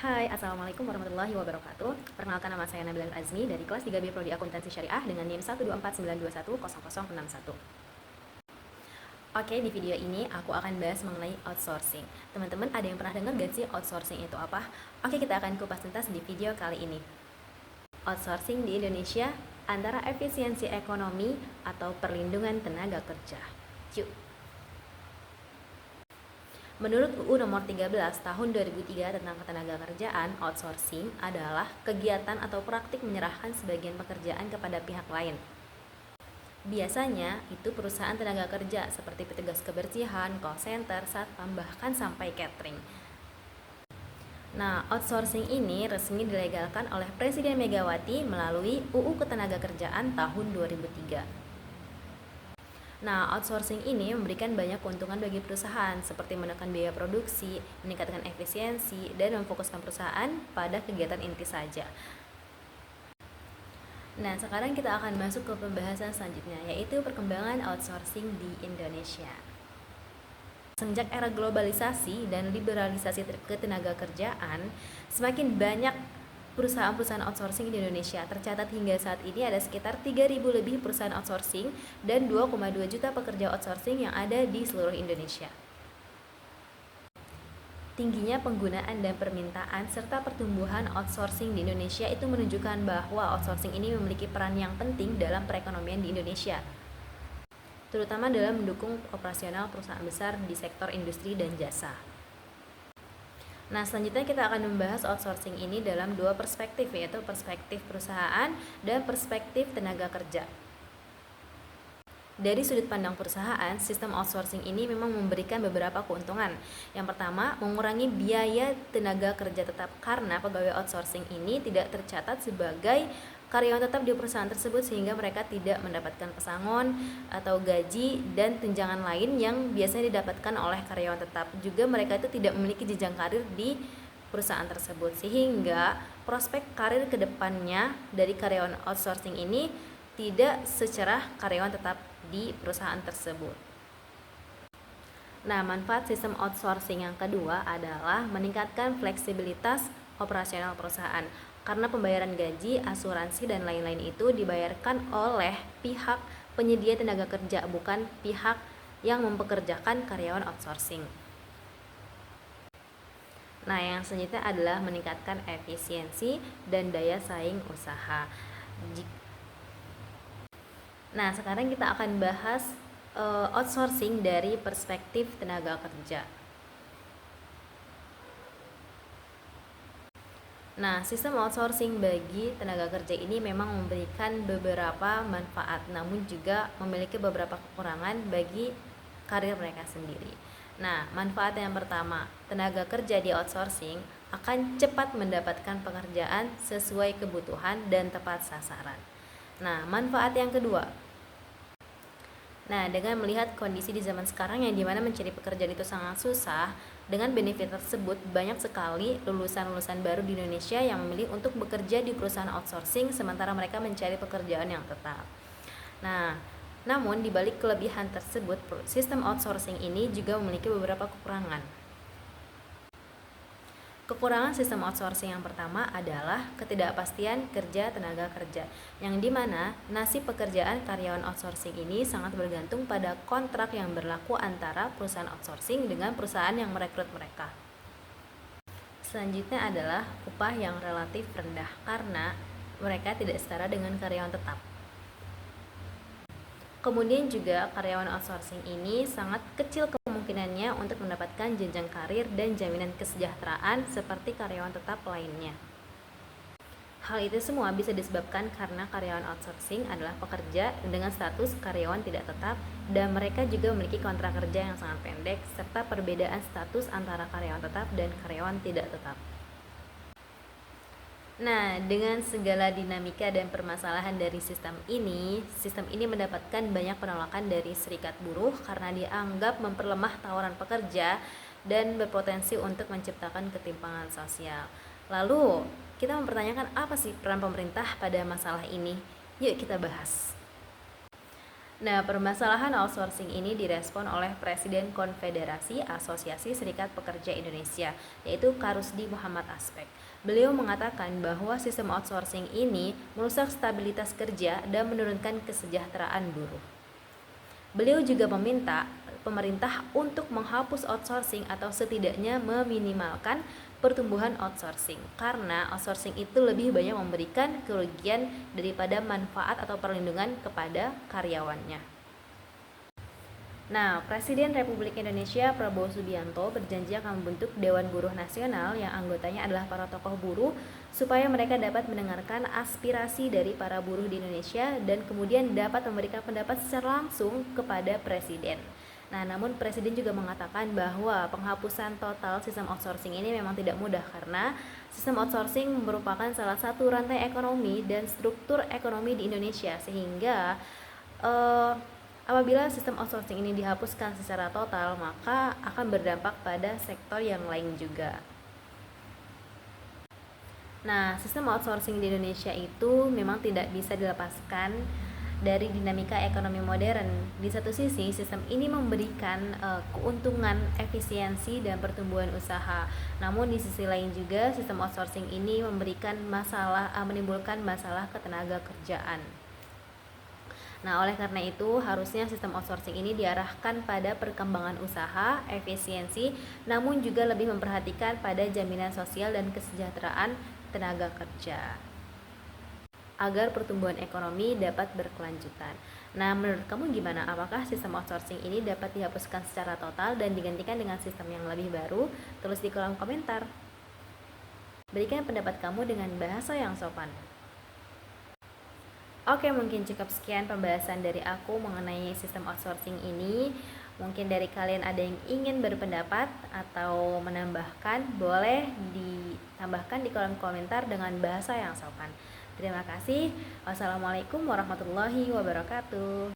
Hai, Assalamualaikum warahmatullahi wabarakatuh. Perkenalkan, nama saya Nabila Azmi dari kelas 3B Prodi Akuntansi Syariah dengan NIM 12492100061. Oke, di video ini aku akan bahas mengenai outsourcing. Teman-teman ada yang pernah dengar gak sih outsourcing itu apa? Oke, kita akan kupas tuntas di video kali ini. Outsourcing di Indonesia antara efisiensi ekonomi atau perlindungan tenaga kerja. Yuk. Menurut UU Nomor 13 Tahun 2003 tentang Ketenagakerjaan, outsourcing adalah kegiatan atau praktik menyerahkan sebagian pekerjaan kepada pihak lain. Biasanya itu perusahaan tenaga kerja seperti petugas kebersihan, call center, satpam, bahkan sampai catering. Nah, outsourcing ini resmi dilegalkan oleh Presiden Megawati melalui UU Ketenagakerjaan tahun 2003. Nah, outsourcing ini memberikan banyak keuntungan bagi perusahaan, seperti menekan biaya produksi, meningkatkan efisiensi, dan memfokuskan perusahaan pada kegiatan inti saja. Nah, sekarang kita akan masuk ke pembahasan selanjutnya, yaitu perkembangan outsourcing di Indonesia. Sejak era globalisasi dan liberalisasi ketenagakerjaan, semakin banyak perusahaan-perusahaan outsourcing di Indonesia. Tercatat hingga saat ini ada sekitar 3.000 lebih perusahaan outsourcing dan 2,2 juta pekerja outsourcing yang ada di seluruh Indonesia. Tingginya penggunaan dan permintaan serta pertumbuhan outsourcing di Indonesia itu menunjukkan bahwa outsourcing ini memiliki peran yang penting dalam perekonomian di Indonesia, terutama dalam mendukung operasional perusahaan besar di sektor industri dan jasa. Nah, selanjutnya kita akan membahas outsourcing ini dalam dua perspektif, yaitu perspektif perusahaan dan perspektif tenaga kerja. Dari sudut pandang perusahaan, sistem outsourcing ini memang memberikan beberapa keuntungan. Yang pertama, mengurangi biaya tenaga kerja tetap karena pegawai outsourcing ini tidak tercatat sebagai karyawan tetap di perusahaan tersebut, sehingga mereka tidak mendapatkan pesangon atau gaji dan tunjangan lain yang biasanya didapatkan oleh karyawan tetap. Juga mereka itu tidak memiliki jenjang karir di perusahaan tersebut, sehingga prospek karir ke depannya dari karyawan outsourcing ini tidak secerah karyawan tetap di perusahaan tersebut. Nah, manfaat sistem outsourcing yang kedua adalah meningkatkan fleksibilitas operasional perusahaan, karena pembayaran gaji, asuransi, dan lain-lain itu dibayarkan oleh pihak penyedia tenaga kerja, bukan pihak yang mempekerjakan karyawan outsourcing. Nah, yang selanjutnya adalah meningkatkan efisiensi dan daya saing usaha. Nah, sekarang kita akan bahas outsourcing dari perspektif tenaga kerja. Nah, sistem outsourcing bagi tenaga kerja ini memang memberikan beberapa manfaat, namun juga memiliki beberapa kekurangan bagi karir mereka sendiri. Nah, manfaat yang pertama, tenaga kerja di outsourcing akan cepat mendapatkan pekerjaan sesuai kebutuhan dan tepat sasaran. Nah, manfaat yang kedua, dengan melihat kondisi di zaman sekarang yang dimana mencari pekerjaan itu sangat susah, dengan benefit tersebut banyak sekali lulusan-lulusan baru di Indonesia yang memilih untuk bekerja di perusahaan outsourcing sementara mereka mencari pekerjaan yang tetap. Nah, namun di balik kelebihan tersebut, sistem outsourcing ini juga memiliki beberapa kekurangan. Kekurangan sistem outsourcing yang pertama adalah ketidakpastian kerja tenaga kerja, yang dimana nasib pekerjaan karyawan outsourcing ini sangat bergantung pada kontrak yang berlaku antara perusahaan outsourcing dengan perusahaan yang merekrut mereka. Selanjutnya adalah upah yang relatif rendah karena mereka tidak setara dengan karyawan tetap. Kemudian juga karyawan outsourcing ini sangat kecil kemungkinannya untuk mendapatkan jenjang karir dan jaminan kesejahteraan seperti karyawan tetap lainnya. Hal itu semua bisa disebabkan karena karyawan outsourcing adalah pekerja dengan status karyawan tidak tetap, dan mereka juga memiliki kontrak kerja yang sangat pendek serta perbedaan status antara karyawan tetap dan karyawan tidak tetap. Nah, dengan segala dinamika dan permasalahan dari sistem ini mendapatkan banyak penolakan dari serikat buruh karena dianggap memperlemah tawaran pekerja dan berpotensi untuk menciptakan ketimpangan sosial. Lalu, kita mempertanyakan apa sih peran pemerintah pada masalah ini? Yuk kita bahas. Nah, permasalahan outsourcing ini direspon oleh Presiden Konfederasi Asosiasi Serikat Pekerja Indonesia, yaitu Karusdi Muhammad Aspek. Beliau mengatakan bahwa sistem outsourcing ini merusak stabilitas kerja dan menurunkan kesejahteraan buruh. Beliau juga meminta pemerintah untuk menghapus outsourcing atau setidaknya meminimalkan pertumbuhan outsourcing, karena outsourcing itu lebih banyak memberikan kerugian daripada manfaat atau perlindungan kepada karyawannya. Nah, Presiden Republik Indonesia Prabowo Subianto berjanji akan membentuk Dewan Buruh Nasional yang anggotanya adalah para tokoh buruh supaya mereka dapat mendengarkan aspirasi dari para buruh di Indonesia dan kemudian dapat memberikan pendapat secara langsung kepada Presiden. Nah, namun Presiden juga mengatakan bahwa penghapusan total sistem outsourcing ini memang tidak mudah karena sistem outsourcing merupakan salah satu rantai ekonomi dan struktur ekonomi di Indonesia, sehingga apabila sistem outsourcing ini dihapuskan secara total, maka akan berdampak pada sektor yang lain juga. Nah, sistem outsourcing di Indonesia itu memang tidak bisa dilepaskan dari dinamika ekonomi modern. Di satu sisi, sistem ini memberikan keuntungan, efisiensi, dan pertumbuhan usaha. Namun di sisi lain juga, sistem outsourcing ini menimbulkan masalah ketenaga kerjaan. Nah, oleh karena itu, harusnya sistem outsourcing ini diarahkan pada perkembangan usaha, efisiensi, namun juga lebih memperhatikan pada jaminan sosial dan kesejahteraan tenaga kerja, agar pertumbuhan ekonomi dapat berkelanjutan. Nah, menurut kamu gimana? Apakah sistem outsourcing ini dapat dihapuskan secara total dan digantikan dengan sistem yang lebih baru? Tulis di kolom komentar. Berikan pendapat kamu dengan bahasa yang sopan. Oke, mungkin cukup sekian pembahasan dari aku mengenai sistem outsourcing ini. Mungkin dari kalian ada yang ingin berpendapat atau menambahkan, boleh ditambahkan di kolom komentar dengan bahasa yang sopan. Terima kasih. Wassalamualaikum warahmatullahi wabarakatuh.